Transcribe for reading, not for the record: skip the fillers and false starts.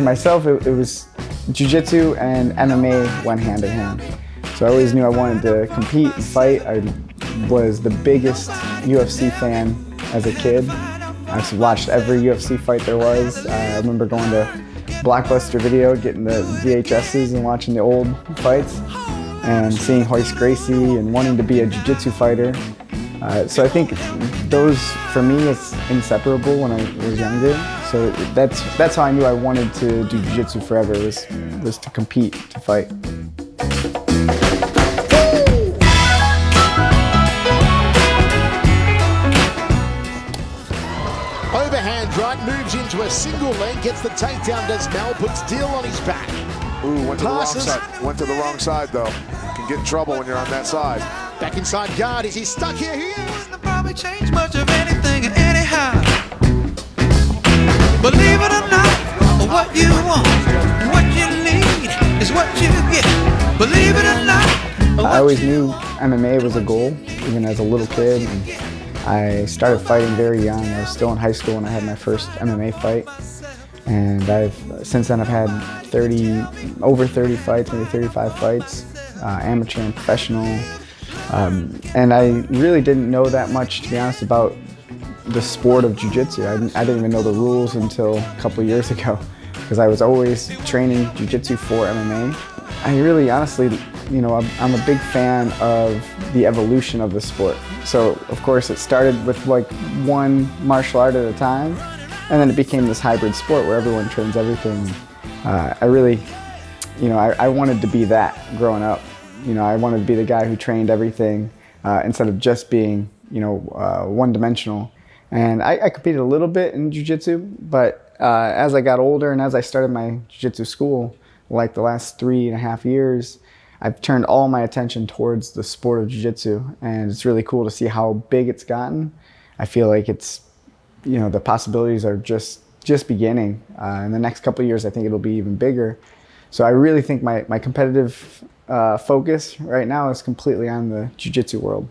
myself, it was jiu-jitsu and MMA went hand in hand. So I always knew I wanted to compete and fight. I was the biggest UFC fan as a kid. I watched every UFC fight there was. I remember going to Blockbuster Video, getting the VHSs and watching the old fights and seeing Royce Gracie and wanting to be a jiu-jitsu fighter. So I think those, for me, it's inseparable when I was younger. So that's how I knew I wanted to do jiu-jitsu forever, was to compete, to fight. Overhand right, moves into a single leg, gets the takedown, does Mel, puts Diehl on his back. Ooh, went to the wrong side. Went to the wrong side, though. You can get in trouble when you're on that side. Back inside guard, is he stuck here? He is. Probably change much of anything anyhow. Believe it or not, what you want, what you need is what you get. Believe it or not. I always knew MMA was a goal, even as a little kid. And I started fighting very young. I was still in high school when I had my first MMA fight. And since then I've had over 30 fights, maybe 35 fights, amateur and professional. And I really didn't know that much, to be honest, about the sport of jiu-jitsu. I didn't even know the rules until a couple of years ago, because I was always training jiu-jitsu for MMA. I really, honestly, I'm a big fan of the evolution of the sport. So, of course, it started with like one martial art at a time, and then it became this hybrid sport where everyone trains everything. I really, I wanted to be that growing up. I wanted to be the guy who trained everything instead of just being, one-dimensional. And I competed a little bit in jiu-jitsu, but as I got older and as I started my jiu-jitsu school, like the last 3.5 years, I've turned all my attention towards the sport of jiu-jitsu, and it's really cool to see how big it's gotten. I feel like it's, the possibilities are just beginning. In the next couple of years, I think it'll be even bigger. So I really think my competitive focus right now is completely on the jiu-jitsu world.